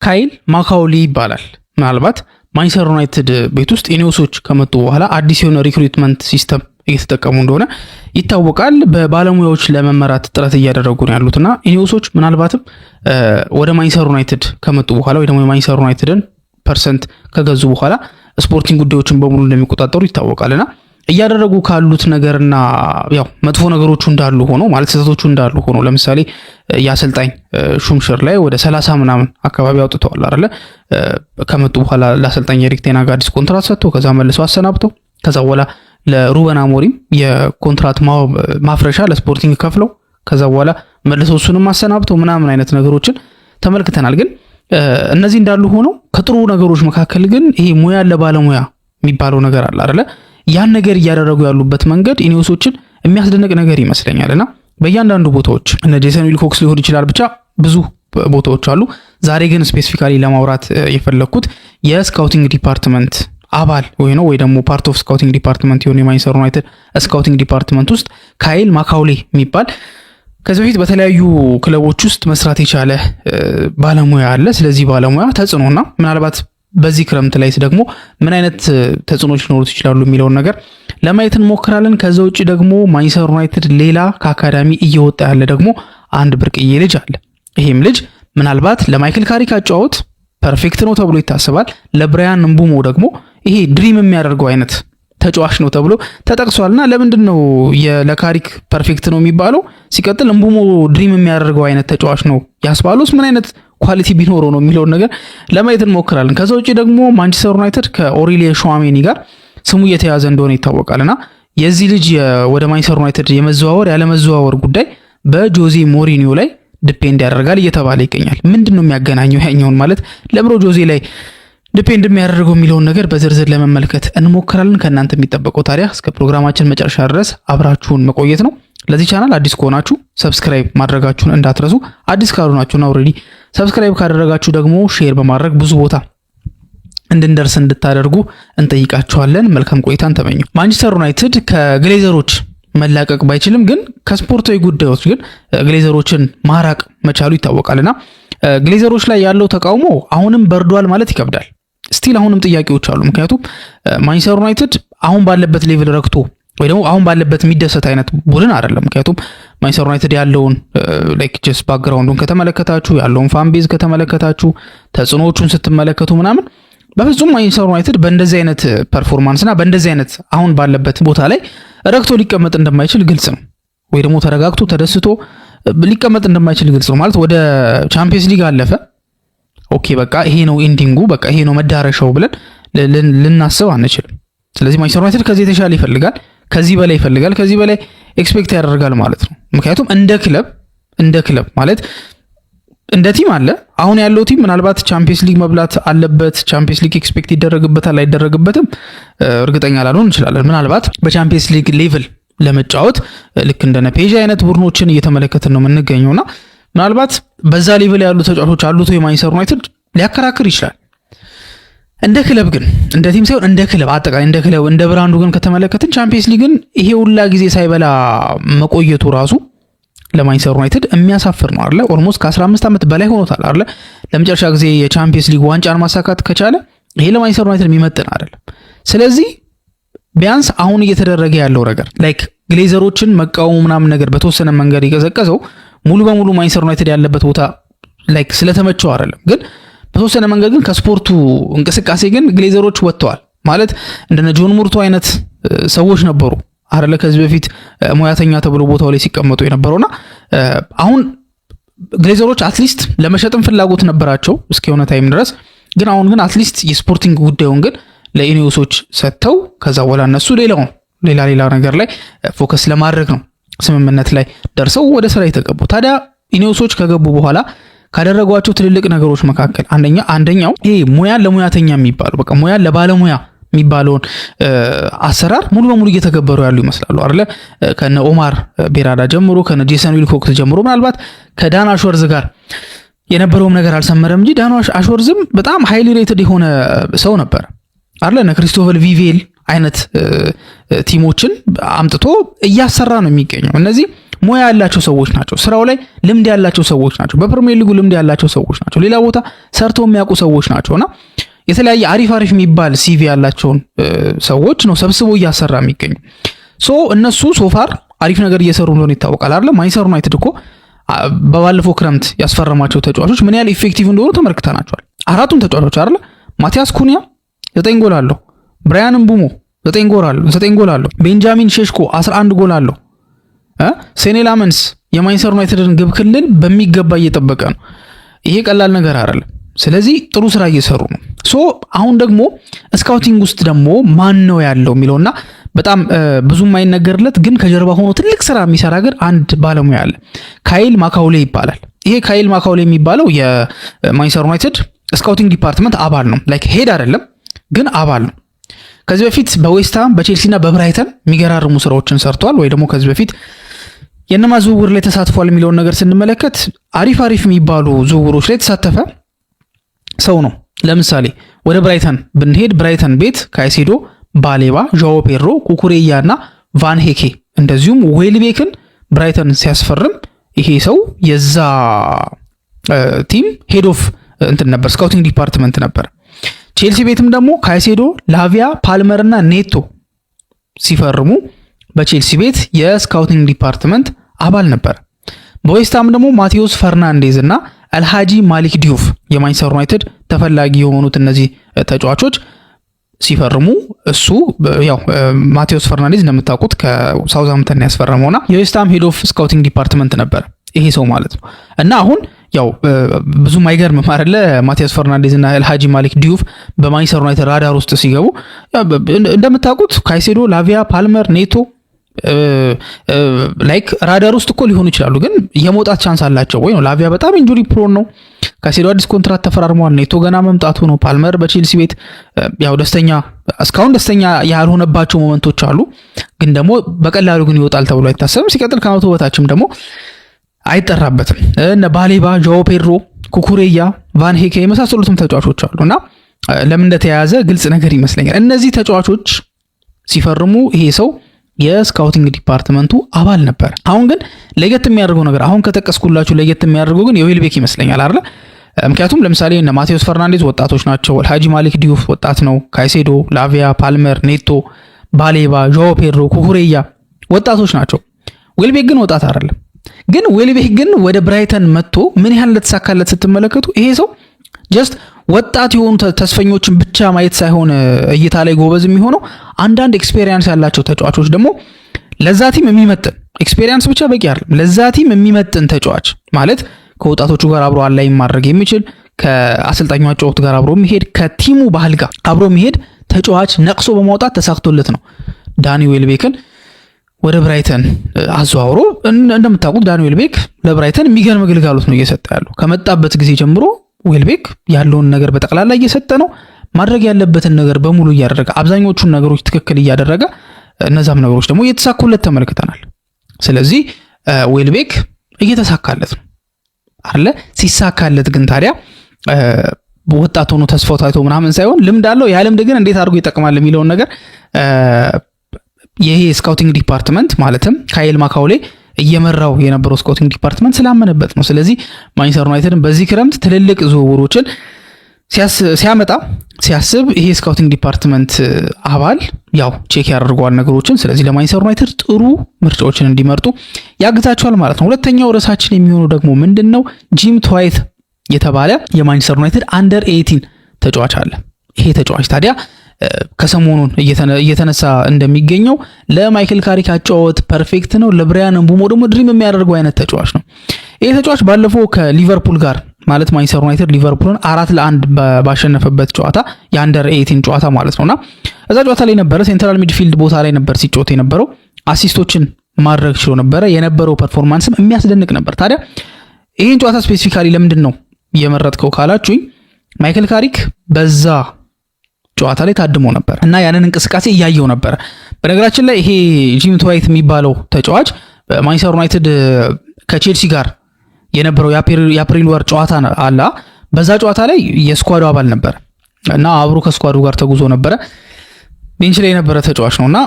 ካይል ማካውሊ ይባላል። ምናልባት ማንቸስተር ዩናይትድ ቤት ውስጥ ኢኔዮሶች ከመጡ በኋላ አዲስ የሆነ ሪክሩትመንት ሲስተም እየተጠቀሙ እንደሆነ ይታወቃል። በባለሙያዎች ለመመራት ጥረት እያደረጉ ነው ያሉትና ኢኔዮሶች ምናልባትም ወደ ማንቸስተር ዩናይትድ ከመጡ በኋላ ወይ ደግሞ የማንቸስተር ዩናይትድን ፐርሰንት ከገዙ በኋላ ስፖርቲንግ ጉዳዮችን በሙሉ እንደሚቆጣጠሩ ይታወቃልና እያደረጉ ካሉት ነገርና ያው መጥፎ ነገሮቹ እንዳሉ ሆኖ ማለት ስህተቶቹ እንዳሉ ሆኖ ለምሳሌ ያሰልጣኝ ሹምሽር ላይ ወደ 30 ምናምን አካባቢ አውጥተዋል አይደለ? ከመጡ በኋላ ለአሰልጣኝ ኤሪክ ቴን ሃግ አዲስ ኮንትራት ሰጥቶ ከዛ መልሶ አሰናብተው ከዛ በኋላ ለሩበን አሞሪም የኮንትራት ማፍረሻ ለስፖርቲንግ ከፍለው ከዛ በኋላ መልሶ እሱንም አሰናብተው ምናምን አይነት ነገሮችን ተመልክተናል። ግን እነዚህ እንዳሉ ሆኖ ከጥሩ ነገሮች መካከል ግን ይሄ ሙያ ለባለሙያ የሚባለው ነገር አለ አይደለ? ያን ነገር እያደረጉ ያሉበት መንገድ ኢኔዮሶችን የሚያስደንቅ ነገር ይመስለኛልና በእያንዳንዱ ቦታዎች እነ ጄሰን ዊልኮክስ ሊሆን ይችላል ብቻ ብዙ ቦታዎች አሉ። ዛሬ ግን ስፔሲፊካሊ ለማውራት የፈለኩት የስካውቲንግ ዲፓርትመንት አባል ወይ ደግሞ ፓርት ኦፍ ስካውቲንግ ዲፓርትመንት የሆነ የማንቸስተር ዩናይትድ ስካውቲንግ ዲፓርትመንት ውስጥ ካይል ማካውሊ የሚባል ከዚህ በፊት በተለያዩ ክለቦች ውስጥ መስራት የቻለ ባለሙያ አለ። ስለዚህ ባለሙያ ተጽዕኖና ምናልባት በዚህ ክረምት ላይ ደግሞ ምን አይነት ተጽዕኖች ሊኖሩት ይችላሉ የሚለውን ነገር ለማየት እንሞክራለን። ከዛ ውጪ ደግሞ ማንቸስተር ዩናይትድ ሌላ ከአካዳሚ እየወጣ ያለ ደግሞ አንድ ብርቅዬ ልጅ አለ። ይሄም ልጅ ምናልባት ለማይክል ካሪክ አጫወት ፐርፌክት ነው ተብሎ ይታሰባል። ለብራያን ምቡሞ ደግሞ ይሄ ድሪም የሚያደርገው አይነት ተጫዋች ነው ተብሎ ተጠቅሷልና ለምንድን ነው ለካሪክ ፐርፌክት ነው የሚባለው? ሲቀጥል ምቡሞ ድሪም የሚያደርገው አይነት ተጫዋች ነው ያስባሉስ ምን አይነት ኳሊቲ ቢኖረው ነው የሚለውን ነገር ለማየት እንሞክራለን። ከዛ ውጪ ደግሞ ማንቸስተር ዩናይትድ ከኦሪሊየ ሾዋሜኒ ጋር ስሙ እየተያዘ እንደሆነ ይታወቃልና የዚህ ልጅ ወደ ማንቸስተር ዩናይትድ የመዘዋወር ያለመዘዋወር ጉዳይ በጆዜ ሞሪኒዮ ላይ ዲፔንድ ያደርጋል እየተባለ ይገኛል። ምንድነው የሚያገናኘው ያኛውን ማለት ለብሮ ጆዜ ላይ ዲፔንድ የሚያደርገው የሚለውን ነገር በዝርዝር ለመመልከት እንሞክራለን። ከእናንተ የሚጠበቀው ታዲያ እስከ ፕሮግራማችን መጨረሻ ድረስ አብራችሁን መቆየት ነው። ለዚህ ቻናል አዲስ ከሆናችሁ ሰብስክራይብ ማድረጋችሁን እንዳትረሱ። አዲስ ካልሆናችሁና ኦሬዲ ሰብስክራይብ ካደረጋችሁ ደግሞ ሼር በማድረግ ብዙ ቦታ እንድንደርስ እንድታደርጉ እንጠይቃችኋለን። መልካም ቆይታን ተመኙ። ማንቸስተር ዩናይትድ ከግሌዘሮች መላቀቅ ባይችልም ግን ከስፖርታዊ ጉዳዮች ግን ግሌዘሮችን ማራቅ መቻሉ ይታወቃልና ግሌዘሮች ላይ ያለው ተቃውሞ አሁንም በርዷል ማለት ይከብዳል። ስቲል አሁንም ጥያቄዎች አሉ። ምክንያቱም ማንቸስተር ዩናይትድ አሁን ባለበት ሌቭል ረክቶ ወይ ደግሞ አሁን ባለበት የሚደሰት አይነት ቡድን አይደለም። ምክንያቱም ማንቸስተር ዩናይትድ ያለውን ላይክ ጀስት ባክግራውንዱን ከተመለከታችሁ ያለውን ፋን ቤዝ ከተመለከታችሁ ተጽዕኖዎቹን ስትመለከቱ ምናምን በፍጹም ማንቸስተር ዩናይትድ በእንደዚህ አይነት ፐርፎርማንስና በእንደዚህ አይነት አሁን ባለበት ቦታ ላይ ረክቶ ሊቀመጥ እንደማይችል ግልጽ ነው። ወይ ደግሞ ተረጋግቶ ተደስቶ ሊቀመጥ እንደማይችል ግልጽ ነው። ማለት ወደ ቻምፒየንስ ሊግ አለፈ፣ ኦኬ በቃ ይሄ ነው ኤንዲንጉ፣ በቃ ይሄ ነው መዳረሻው ብለን ልናስብ አንችልም። ስለዚህ ማንቸስተር ዩናይትድ ከዚህ የተሻለ ይፈልጋል፣ ከዚህ በላይ ይፈልጋል፣ ከዚህ በላይ ኤክስፔክት ያደርጋል ማለት ነው። ምክንያቱም እንደ ክለብ ማለት እንደ ቲም አለ። አሁን ያለው ቲም ምናልባት ቻምፒየንስ ሊግ መብላት አለበት፣ ቻምፒየንስ ሊግ ኤክስፔክት ይደረግበታል አይደረግበትም እርግጠኛ ላልሆን እንችላለን። ምናልባት በቻምፒየንስ ሊግ ሌቭል ለመጫወት ልክ እንደነ ፔዥ አይነት ቡድኖችን እየተመለከትን ነው የምንገኘውና ምናልባት በዛ ሌቭል ያሉ ተጫዋቾች አሉት የማንቸስተር ዩናይትድ ሊያከራክር ይችላል። እንደ ክለብ ግን እንደ ቲም ሳይሆን እንደ ክለብ አጠቃላይ እንደ ክለብ እንደ ብራንዱ ግን ከተመለከትን ቻምፒየንስ ሊግን ይሄ ሁላ ጊዜ ሳይበላ መቆየቱ ራሱ ለማንቸስተር ዩናይትድ የሚያሳፍር ነው አይደል? ኦልሞስት ከ15 ዓመት በላይ ሆኖታል አይደል? ለመጨረሻ ጊዜ የቻምፒየንስ ሊግ ዋንጫን ማሳካት ከቻለ ይሄ ለማንቸስተር ዩናይትድ የሚመጥን አይደለም። ስለዚህ ቢያንስ አሁን እየተደረገ ያለው ነገር ላይክ ግሌዘሮችን መቃወሙ ምናምን ነገር በተወሰነ መንገድ ይቀዘቀዘው ሙሉ በሙሉ ማንቸስተር ዩናይትድ ያለበት ቦታ ላይክ ስለተመቸው አይደለም። ግን በተወሰነ መንገድ ግን ከስፖርቱ እንቅስቃሴ ግን ግሌዘሮች ወጥተዋል ማለት እንደነ ጆን ሙርቶ አይነት ሰዎች ነበሩ አይደለ? ከዚህ በፊት ሙያተኛ ተብሎ ቦታው ላይ ሲቀመጡ የነበረውና አሁን ግሌዘሮች አትሊስት ለመሸጥም ፍላጎት ነበራቸው እስከሆነ ታይም ድረስ። ግን አሁን ግን አትሊስት የስፖርቲንግ ጉዳዩን ግን ለኢኔዮሶች ሰጥተው ከዛ በኋላ እነሱ ሌላ ነገር ላይ ፎከስ ለማድረግ ነው ስምምነት ላይ ደርሰው ወደ ስራ የተገቡ። ታዲያ ኢኔዮሶች ከገቡ በኋላ ካደረጓቸው ትልልቅ ነገሮች መካከል አንደኛው ይሄ ሙያ ለሙያተኛ የሚባለው በቃ ሙያ ለባለሙያ የሚባለውን አሰራር ሙሉ በሙሉ እየተገበሩ ያሉ ይመስላሉ አይደለ? ከነ ኦማር ቤራዳ ጀምሮ ከነ ጄሰን ዊልኮክስ ጀምሮ ምናልባት ከዳን አሽወርዝ ጋር የነበረውም ነገር አልሰመረም እንጂ ዳን አሽወርዝም በጣም ሃይሊ ሬትድ የሆነ ሰው ነበር አይደለ? እነ ክሪስቶፈር ቪቬል አይነት ቲሞችን አምጥቶ እያሰራ ነው የሚገኘው። እነዚህ ሙያ ያላቸው ሰዎች ናቸው። ስራው ላይ ልምድ ያላቸው ሰዎች ናቸው። በፕሪሚየር ሊጉ ልምድ ያላቸው ሰዎች ናቸው። ሌላ ቦታ ሰርተው የሚያውቁ ሰዎች ናቸውና የተለያየ አሪፍ የሚባል ሲቪ ያላቸውን ሰዎች ነው ሰብስቦ እያሰራ የሚገኙ። ሶ እነሱ ሶፋር አሪፍ ነገር እየሰሩ እንደሆነ ይታወቃል አይደል? ማንቸስተር ዩናይትድ እኮ በባለፈው ክረምት ያስፈረማቸው ተጫዋቾች ምን ያህል ኢፌክቲቭ እንደሆኑ ተመልክተናቸዋል። አራቱም ተጫዋቾች አይደል? ማቲያስ ኩኒያ 9 ጎል አለው። ብራያን ምቡሞ 9 ጎል አለው። ቤንጃሚን ሼሽኮ 11 ጎል አለው። ሴኔ ላመንስ የማንቸስተር ዩናይትድን ግብ ክልል በሚገባ እየጠበቀ ነው። ይሄ ቀላል ነገር አይደለም። ስለዚህ ጥሩ ስራ እየሰሩ ነው። ሶ አሁን ደግሞ ስካውቲንግ ውስጥ ደግሞ ማን ነው ያለው የሚለውና በጣም ብዙ የማይነገርለት ግን ከጀርባ ሆኖ ትልቅ ስራ የሚሰራ ግን አንድ ባለሙያ አለ። ካይል ማካውሌ ይባላል። ይሄ ካይል ማካውሌ የሚባለው የማንቸስተር ዩናይትድ ስካውቲንግ ዲፓርትመንት አባል ነው። ላይክ ሄድ አይደለም ግን አባል ነው። ከዚህ በፊት በዌስትሃም በቼልሲና በብራይተን የሚገራርሙ ስራዎችን ሰርቷል። ወይ ደግሞ ከዚህ በፊት የነማ ዝውውር ላይ ተሳትፏል የሚለውን ነገር ስንመለከት አሪፍ የሚባሉ ዝውውሮች ላይ ተሳተፈ ሰው ነው። ለምሳሌ ወደ ብራይተን ብንሄድ ብራይተን ቤት ካይሴዶ፣ ባሌባ፣ ዣኦ ፔድሮ፣ ኩኩሬያ እና ቫን ሄኬ እንደዚሁም ዌልቤክን ብራይተን ሲያስፈርም ይሄ ሰው የዛ ቲም ሄድ ኦፍ እንትን ነበር፣ ስካውቲንግ ዲፓርትመንት ነበር። ቼልሲ ቤትም ደግሞ ካይሴዶ፣ ላቪያ፣ ፓልመር እና ኔቶ ሲፈርሙ በቼልሲ ቤት የስካውቲንግ ዲፓርትመንት አባል ነበር። በዌስትሃም ደግሞ ማቴዎስ ፈርናንዴዝ እና አልሃጂ ማሊክ ዲዩፍ የማንቸስተር ዩናይትድ ተፈላጊ የሆኑት እነዚህ ተጫዋቾች ሲፈርሙ እሱ ያው ማቴዎስ ፈርናንዴዝ እንደምታውቁት ከሳውዝሃምፕተን ያስፈረመውና የዌስትሃም ሄድ ኦፍ ስካውቲንግ ዲፓርትመንት ነበር ይሄ ሰው ማለት ነው። እና አሁን ያው ብዙ ማይገርም አይደለ ማቴዎስ ፈርናንዴዝ እና አልሃጂ ማሊክ ዲዩፍ በማንቸስተር ዩናይትድ ራዳር ውስጥ ሲገቡ እንደምታውቁት ካይሴዶ፣ ላቪያ፣ ፓልመር፣ ኔቶ ላይክ ራዳር ውስጥ እኮ ሊሆኑ ይችላሉ፣ ግን የመውጣት ቻንስ አላቸው ወይ ነው። ላቪያ በጣም ኢንጁሪ ፕሮን ነው። ካይሴዶ አዲስ ኮንትራት ተፈራርሟል። ኔቶ ገና መምጣቱ ነው። ፓልመር በቼልሲ ቤት ያው እስካሁን ደስተኛ ያልሆነባቸው ሞመንቶች አሉ፣ ግን ደግሞ በቀላሉ ግን ይወጣል ተብሎ አይታሰብም። ሲቀጥል ከመቶ በታችም ደግሞ አይጠራበትም። እነ ባሌባ፣ ዣኦ ፔድሮ፣ ኩኩሬያ፣ ቫን ሄኬ የመሳሰሉትም ተጫዋቾች አሉና ለምን እንደተያያዘ ግልጽ ነገር ይመስለኛል። እነዚህ ተጫዋቾች ሲፈርሙ ይሄ ሰው የስካውቲንግ ዲፓርትመንቱ አባል ነበር። አሁን ግን ለየት የሚያደርገው ነገር አሁን ከጠቀስኩላችሁ ለየት የሚያደርገው ግን የዌልቤክ ይመስለኛል አይደል? ምክንያቱም ለምሳሌ እነ ማቴዎስ ፈርናንዴዝ ወጣቶች ናቸው። አልሃጂ ማሊክ ዲዩፍ ወጣት ነው። ካይሴዶ፣ ላቪያ፣ ፓልመር፣ ኔቶ፣ ባሌባ፣ ዣኦ ፔድሮ፣ ኩኩሬያ ወጣቶች ናቸው። ዌልቤክ ግን ወጣት አይደለም። ግን ዌልቤክ ግን ወደ ብራይተን መጥቶ ምን ያህል እንደተሳካለት ስትመለከቱ ይሄ ሰው ጀስት ወጣት የሆኑ ተስፈኞችን ብቻ ማየት ሳይሆን እይታ ላይ ጎበዝ የሚሆነው አንዳንድ ኤክስፔሪየንስ ያላቸው ተጫዋቾች ደግሞ ለዛ ቲም የሚመጥን ኤክስፔሪየንስ ብቻ በቂ አይደለም። ለዛ ቲም የሚመጥን ተጫዋች ማለት ከወጣቶቹ ጋር አብሮ አላይን ማድረግ የሚችል ከአሰልጣኙ አጫወት ጋር አብሮ የሚሄድ ከቲሙ ባህል ጋር አብሮ የሚሄድ ተጫዋች ነቅሶ በማውጣት ተሳክቶለት ነው ዳኒ ዌልቤክን ወደ ብራይተን አዘዋውሮ። እንደምታውቁት ዳኒ ዌልቤክ ለብራይተን የሚገርም ግልጋሎት ነው እየሰጠ ያለው። ከመጣበት ጊዜ ጀምሮ ዌልቤክ ያለውን ነገር በጠቅላላ እየሰጠ ነው። ማድረግ ያለበትን ነገር በሙሉ እያደረገ አብዛኞቹን ነገሮች ትክክል እያደረገ እነዛም ነገሮች ደግሞ እየተሳኩለት ተመልክተናል። ስለዚህ ዌልቤክ እየተሳካለት ነው አይደለ? ሲሳካለት ግን ታዲያ ወጣት ሆኖ ተስፋው ታይቶ ምናምን ሳይሆን ልምድ አለው። ያ ልምድ ግን እንዴት አድርጎ ይጠቅማል የሚለውን ነገር ይሄ ስካውቲንግ ዲፓርትመንት ማለትም ካይል ማካውሌ እየመራው የነበረው ስካውቲንግ ዲፓርትመንት ስላመነበት ነው። ስለዚህ ማንቸስተር ዩናይትድን በዚህ ክረምት ትልልቅ ዝውውሮችን ሲያስብ ይሄ ስካውቲንግ ዲፓርትመንት አባል ያው ቼክ ያደርገዋል ነገሮችን። ስለዚህ ለማንቸስተር ዩናይትድ ጥሩ ምርጫዎችን እንዲመርጡ ያግዛቸዋል ማለት ነው። ሁለተኛው ርዕሳችን የሚሆነው ደግሞ ምንድነው? ጂም ትዋይት የተባለ የማንቸስተር ዩናይትድ አንደር 18 ተጫዋች አለ። ይሄ ተጫዋች ታዲያ ከሰሞኑን እየተነሳ እንደሚገኘው ለማይክል ካሪክ አጫወት ፐርፌክት ነው፣ ለብራያን ምቡሞ ደግሞ ድሪም የሚያደርገው አይነት ተጫዋች ነው። ይሄ ተጫዋች ባለፈው ከሊቨርፑል ጋር ማለት ማንቸስተር ዩናይትድ ሊቨርፑልን 4-1 ባሸነፈበት ጨዋታ የአንደር 18 ጨዋታ ማለት ነውና እዛ ጨዋታ ላይ ነበረ ሴንትራል ሚድፊልድ ቦታ ላይ ነበር ሲጫወት የነበረው። አሲስቶችን ማድረግ ችሎ ነበረ። የነበረው ፐርፎርማንስም የሚያስደንቅ ነበር። ታዲያ ይሄን ጨዋታ ስፔሲፊካሊ ለምንድን ነው የመረጥከው ካላችሁኝ ማይክል ካሪክ በዛ ጨዋታ ላይ ታድሞ ነበር እና ያንን እንቅስቃሴ እያየው ነበር። በነገራችን ላይ ይሄ ጂም ትዋይት የሚባለው ተጫዋች ማንቸስተር ዩናይትድ ከቼልሲ ጋር የነበረው የአፕሪል ወር ጨዋታ አለ። በዛ ጨዋታ ላይ የስኳዱ አባል ነበር እና አብሮ ከስኳዱ ጋር ተጉዞ ነበረ። ቤንች ላይ የነበረ ተጫዋች ነውና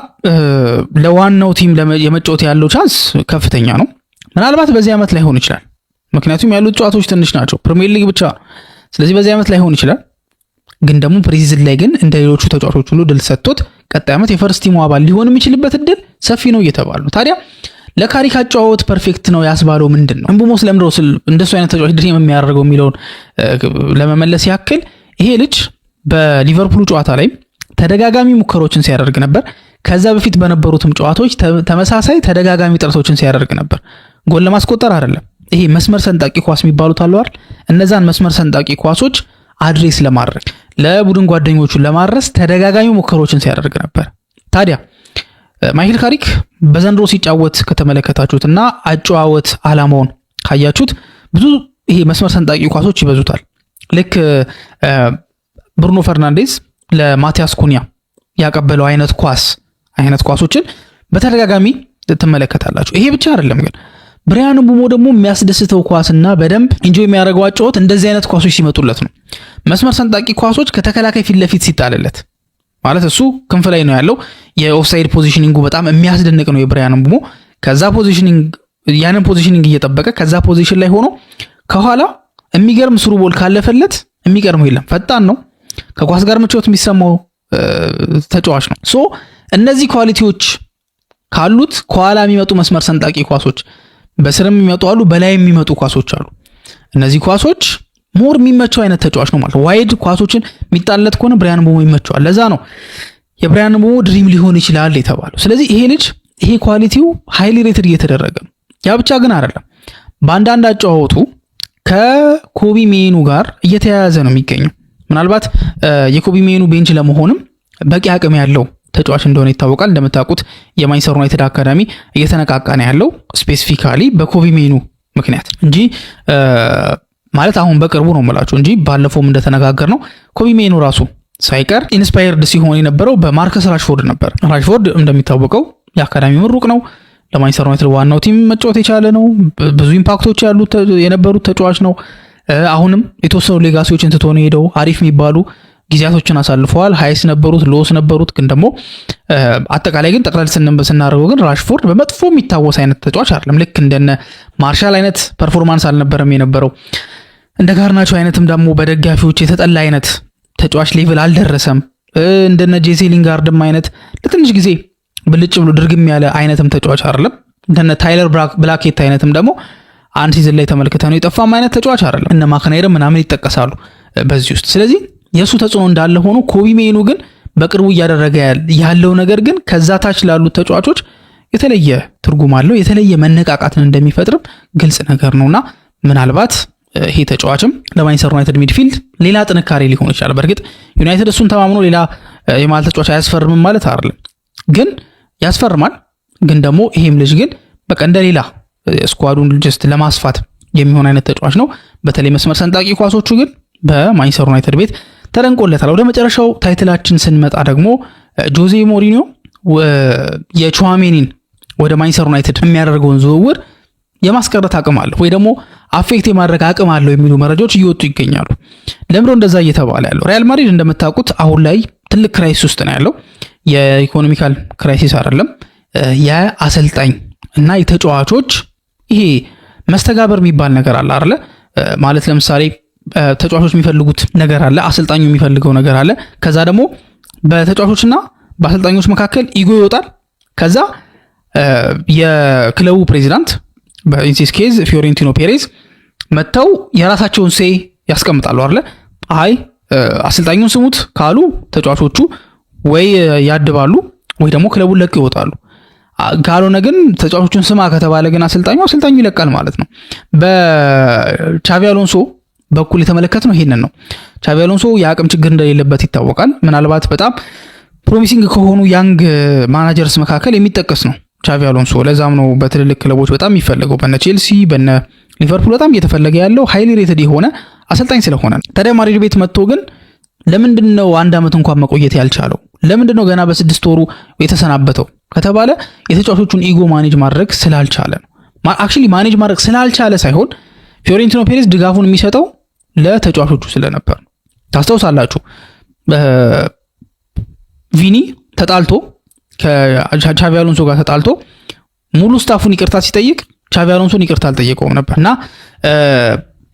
ለዋናው ቲም የመጫወት ያለው ቻንስ ከፍተኛ ነው። ምናልባት በዚህ ዓመት ላይሆን ይችላል፣ ምክንያቱም ያሉት ጨዋታዎች ትንሽ ናቸው፣ ፕሪሚየር ሊግ ብቻ ነው። ስለዚህ በዚህ ዓመት ላይሆን ይችላል። ግን ደግሞ ፕሪሲዝን ላይ ግን እንደ ሌሎቹ ተጫዋቾች ሁሉ ድል ሰጥቶት ቀጣይ ዓመት የፈርስት ቲሙ አባል ሊሆን የሚችልበት እድል ሰፊ ነው እየተባለ ነው። ታዲያ ለካሪክ አጨዋወት ፐርፌክት ነው ያስባለው ምንድነው? እምቡሞ ስለምንድነው እንደሱ አይነት ተጫዋች ድሪም የሚያደርገው የሚለውን ለመመለስ ያክል ይሄ ልጅ በሊቨርፑል ጨዋታ ላይ ተደጋጋሚ ሙከራዎችን ሲያደርግ ነበር። ከዛ በፊት በነበሩትም ጨዋታዎች ተመሳሳይ ተደጋጋሚ ጥረቶችን ሲያደርግ ነበር። ጎል ለማስቆጠር አይደለም፣ ይሄ መስመር ሰንጣቂ ኳስ የሚባሉት አሉ አይደል? እነዛን መስመር ሰንጣቂ ኳሶች አድሬስ ለማድረግ ለቡድን ጓደኞቹን ለማድረስ ተደጋጋሚ ሙከራዎችን ሲያደርግ ነበር። ታዲያ ማይክል ካሪክ በዘንድሮ ሲጫወት ከተመለከታችሁትና አጨዋወት አላማውን ካያችሁት ብዙ ይሄ መስመር ሰንጣቂ ኳሶች ይበዙታል። ልክ ብሩኖ ፈርናንዴዝ ለማቲያስ ኩኒያ ያቀበለው አይነት ኳሶችን በተደጋጋሚ ትመለከታላችሁ። ይሄ ብቻ አይደለም ግን ብራያን ምቡሞ ደግሞ የሚያስደስተው ኳስና በደንብ ኢንጆይ የሚያደርገው አጨዋወት እንደዚህ አይነት ኳሶች ሲመጡለት ነው። መስመር ሰንጣቂ ኳሶች ከተከላካይ ፊት ለፊት ሲጣልለት ማለት እሱ ክንፍ ላይ ነው ያለው። የኦፍሳይድ ፖዚሽኒንጉ በጣም የሚያስደንቅ ነው የብራያን ምቡሞ። ከዛ ያንን ፖዚሽኒንግ እየጠበቀ ከዛ ፖዚሽን ላይ ሆኖ ከኋላ የሚገርም ስሩ ቦል ካለፈለት የሚቀርመው የለም። ፈጣን ነው፣ ከኳስ ጋር ምቾት የሚሰማው ተጫዋች ነው። ሶ እነዚህ ኳሊቲዎች ካሉት ከኋላ የሚመጡ መስመር ሰንጣቂ ኳሶች በስርም የሚመጡ አሉ፣ በላይ የሚመጡ ኳሶች አሉ። እነዚህ ኳሶች ሞር የሚመቸው አይነት ተጫዋች ነው ማለት። ዋይድ ኳሶችን የሚጣለት ከሆነ ብራያን ምቡሞ ይመቸዋል። ለዛ ነው የብራያን ምቡሞ ድሪም ሊሆን ይችላል የተባለው። ስለዚህ ይሄ ልጅ ይሄ ኳሊቲው ሃይሊ ሬትድ እየተደረገ ነው። ያ ብቻ ግን አይደለም፣ በአንዳንድ አጨዋወቱ ከኮቢ ሜኑ ጋር እየተያያዘ ነው የሚገኘው። ምናልባት የኮቢ ሜኑ ቤንች ለመሆንም በቂ አቅም ያለው ተጫዋች እንደሆነ ይታወቃል። እንደምታውቁት የማንቸስተር ዩናይትድ አካዳሚ እየተነቃቃ ነው ያለው ስፔሲፊካሊ በኮቢ ሜኑ ምክንያት እንጂ ማለት አሁን በቅርቡ ነው የምላችሁ እንጂ ባለፈውም እንደተነጋገር ነው ኮቢ ሜኑ ራሱ ሳይቀር ኢንስፓየርድ ሲሆን የነበረው በማርከስ ራሽፎርድ ነበር። ራሽፎርድ እንደሚታወቀው የአካዳሚ ምሩቅ ነው። ለማንቸስተር ዩናይትድ ዋናው ቲም መጫወት የቻለ ነው። ብዙ ኢምፓክቶች ያሉት የነበሩት ተጫዋች ነው። አሁንም የተወሰኑ ሌጋሲዎችን ትቶ ነው ሄደው አሪፍ የሚባሉ ጊዜያቶችን አሳልፈዋል። ሃይስ ነበሩት፣ ሎስ ነበሩት። ግን ደግሞ አጠቃላይ ግን ጠቅላላ ስናደርገው ግን ራሽፎርድ በመጥፎ የሚታወስ አይነት ተጫዋች አይደለም። ልክ እንደነ ማርሻል አይነት ፐርፎርማንስ አልነበረም የነበረው። እንደ ጋርናቾ አይነትም ደግሞ በደጋፊዎች የተጠላ አይነት ተጫዋች ሌቭል አልደረሰም። እንደነ ጄሲ ሊንጋርድም አይነት ለትንሽ ጊዜ ብልጭ ብሎ ድርግም ያለ አይነትም ተጫዋች አይደለም። እንደነ ታይለር ብላኬት አይነትም ደግሞ አንድ ሲዝን ላይ ተመልክተ ነው የጠፋም አይነት ተጫዋች አይደለም። እነ ማክናይር ምናምን ይጠቀሳሉ በዚህ ውስጥ። ስለዚህ የሱ ተጽዕኖ እንዳለ ሆኖ ኮቢ ሜኑ ግን በቅርቡ እያደረገ ያለው ነገር ግን ከዛ ታች ላሉት ተጫዋቾች የተለየ ትርጉም አለው፣ የተለየ መነቃቃትን እንደሚፈጥርም ግልጽ ነገር ነውና ምናልባት ይሄ ተጫዋችም ለማንቸስተር ዩናይትድ ሚድፊልድ ሌላ ጥንካሬ ሊሆን ይችላል። በእርግጥ ዩናይትድ እሱን ተማምኖ ሌላ የማል ተጫዋች አያስፈርምም ማለት አይደለም፣ ግን ያስፈርማል። ግን ደግሞ ይሄም ልጅ ግን በቃ እንደሌላ ስኳዱን ጀስት ለማስፋት የሚሆን አይነት ተጫዋች ነው። በተለይ መስመር ሰንጣቂ ኳሶቹ ግን በማንቸስተር ዩናይትድ ቤት ተደንቆለታል። ወደ መጨረሻው ታይትላችን ስንመጣ ደግሞ ጆዜ ሞሪኒዮ የቹዋሜኒን ወደ ማንቸስተር ዩናይትድ የሚያደርገውን ዝውውር የማስቀረት አቅም አለው ወይ ደግሞ አፌክት የማድረግ አቅም አለው የሚሉ መረጃዎች እየወጡ ይገኛሉ። ለምሮ እንደዛ እየተባለ ያለው ሪያል ማድሪድ እንደምታውቁት አሁን ላይ ትልቅ ክራይሲስ ውስጥ ነው ያለው። የኢኮኖሚካል ክራይሲስ አይደለም፣ የአሰልጣኝ እና የተጫዋቾች ይሄ መስተጋበር የሚባል ነገር አለ አይደለ? ማለት ለምሳሌ ተጫዋቾች የሚፈልጉት ነገር አለ፣ አሰልጣኙ የሚፈልገው ነገር አለ። ከዛ ደግሞ በተጫዋቾችና በአሰልጣኞች መካከል ኢጎ ይወጣል። ከዛ የክለቡ ፕሬዚዳንት በኢንሲስ ኬዝ ፊዮሬንቲኖ ፔሬዝ መተው የራሳቸውን ሴይ ያስቀምጣሉ አይደለ? አይ አሰልጣኙን ስሙት ካሉ ተጫዋቾቹ ወይ ያድባሉ ወይ ደግሞ ክለቡን ለቀው ይወጣሉ። ካልሆነ ግን ተጫዋቾቹን ስማ ከተባለ ግን አሰልጣኙ ይለቃል ማለት ነው። በቻቪ አሎንሶ በኩል የተመለከትነው ይሄንን ነው። ቻቪ አሎንሶ የአቅም ችግር እንደሌለበት ይታወቃል። ምናልባት በጣም ፕሮሚሲንግ ከሆኑ ያንግ ማናጀርስ መካከል የሚጠቀስ ነው ቻቪ አሎንሶ። ለዛም ነው በትልልቅ ክለቦች በጣም የሚፈለገው፣ በነ ቼልሲ በነ ሊቨርፑል በጣም እየተፈለገ ያለው ሃይሊ ሬትድ የሆነ አሰልጣኝ ስለሆነ። ታዲያ ማድሪድ ቤት መጥቶ ግን ለምንድነው አንድ አመት እንኳን መቆየት ያልቻለው? ለምንድነው ገና በ6 ወሩ የተሰናበተው ከተባለ የተጫዋቾቹን ኢጎ ማኔጅ ማድረግ ስላልቻለ ነው። አክቹሊ ማኔጅ ማድረግ ስላልቻለ ሳይሆን ፊዮሬንቲኖ ፔሬዝ ድጋፉን የሚሰጠው ለተጫዋቾቹ ስለነበር። ታስታውሳላችሁ ቪኒ ተጣልቶ ከቻቪ አሎንሶ ጋር ተጣልቶ ሙሉ ስታፉን ይቅርታ ሲጠይቅ ቻቪ አሎንሶን ይቅርታ አልጠየቀውም ነበር እና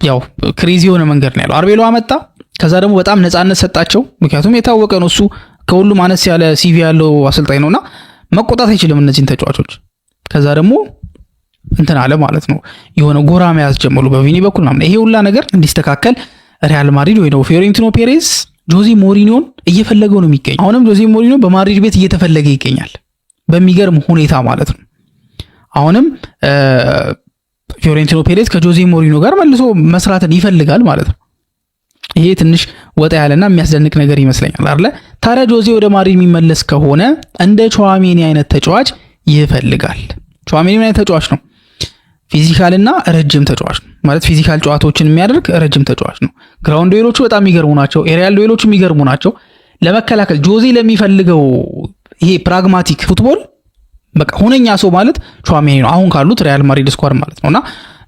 ያው ክሬዚ የሆነ መንገድ ነው ያለው። አርቤሎ አመጣ። ከዛ ደግሞ በጣም ነፃነት ሰጣቸው። ምክንያቱም የታወቀ ነው እሱ ከሁሉም አነስ ያለ ሲቪ ያለው አሰልጣኝ ነውና መቆጣት አይችልም እነዚህን ተጫዋቾች። ከዛ ደግሞ እንትን አለ ማለት ነው የሆነ ጎራ መያዝ ጀመሩ በቪኒ በኩል ምናምን። ይሄ ሁላ ነገር እንዲስተካከል ሪያል ማድሪድ ወይ ነው ፊዮሬንቲኖ ፔሬዝ ጆዜ ሞሪኒዮን እየፈለገው ነው የሚገኝ። አሁንም ጆዜ ሞሪኒዮ በማድሪድ ቤት እየተፈለገ ይገኛል በሚገርም ሁኔታ ማለት ነው። አሁንም ፊዮሬንቲኖ ፔሬዝ ከጆዜ ሞሪኒዮ ጋር መልሶ መስራትን ይፈልጋል ማለት ነው። ይሄ ትንሽ ወጣ ያለና የሚያስደንቅ ነገር ይመስለኛል አይደል? ታዲያ ጆዜ ወደ ማድሪድ የሚመለስ ከሆነ እንደ ቹዋሜኒ አይነት ተጫዋች ይፈልጋል። ቹዋሜኒ ምን አይነት ተጫዋች ነው? ፊዚካልና ረጅም ተጫዋች ነው ማለት ፊዚካል ጨዋታዎችን የሚያደርግ ረጅም ተጫዋች ነው። ግራውንድ ዱዌሎቹ በጣም የሚገርሙ ናቸው። ኤሪያል ዱዌሎቹ የሚገርሙ ናቸው። ለመከላከል ጆዜ ለሚፈልገው ይሄ ፕራግማቲክ ፉትቦል በቃ ሁነኛ ሰው ማለት ቹዋሜኒ ነው አሁን ካሉት ሪያል ማድሪድ ስኳድ ማለት ነውና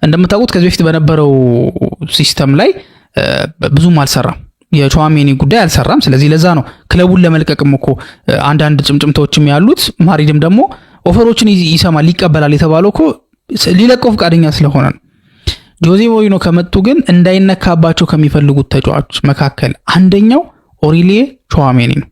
እንደምታውቁት ከዚህ በፊት በነበረው ሲስተም ላይ ብዙም አልሰራም። የቹዋሜኒ ጉዳይ አልሰራም። ስለዚህ ለዛ ነው ክለቡን ለመልቀቅም እኮ አንዳንድ ጭምጭምታዎችም ያሉት። ማድሪድም ደግሞ ኦፈሮችን ይሰማል ይቀበላል የተባለው እኮ ሊለቀው ፈቃደኛ ስለሆነ ነው። ጆዜ ሞሪኒዮ ከመጡ ግን እንዳይነካባቸው ከሚፈልጉት ተጫዋቾች መካከል አንደኛው ኦሪሊዬ ቹዋሜኒ ነው።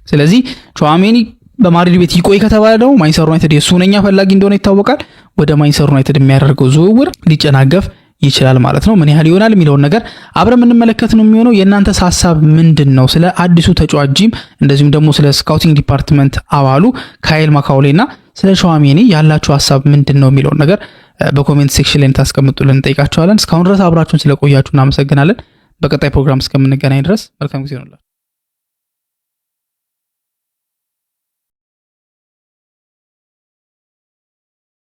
ስለዚህ ቹዋሜኒ በማድሪድ ቤት ይቆይ ከተባለ ደግሞ ማንቸስተር ዩናይትድ የሱነኛ ፈላጊ እንደሆነ ይታወቃል። ወደ ማንቸስተር ዩናይትድ የሚያደርገው ዝውውር ሊጨናገፍ ይችላል ማለት ነው። ምን ያህል ይሆናል የሚለውን ነገር አብረን የምንመለከት ነው የሚሆነው። የእናንተስ ሐሳብ ምንድነው? ስለ አዲሱ ተጫዋች ጂም እንደዚሁም ደግሞ ስለ ስካውቲንግ ዲፓርትመንት አባሉ ካይል ማካውሌና ስለ ቹዋሜኒ ያላችሁ ሐሳብ ምንድነው የሚለውን ነገር በኮሜንት ሴክሽን ላይ ታስቀምጡልን እንጠይቃችኋለን። እስካሁን ድረስ አብራችሁን ስለቆያችሁ እናመሰግናለን። በቀጣይ ፕሮግራም እስከምንገናኝ ድረስ መልካም ጊዜ ይሁንላችሁ።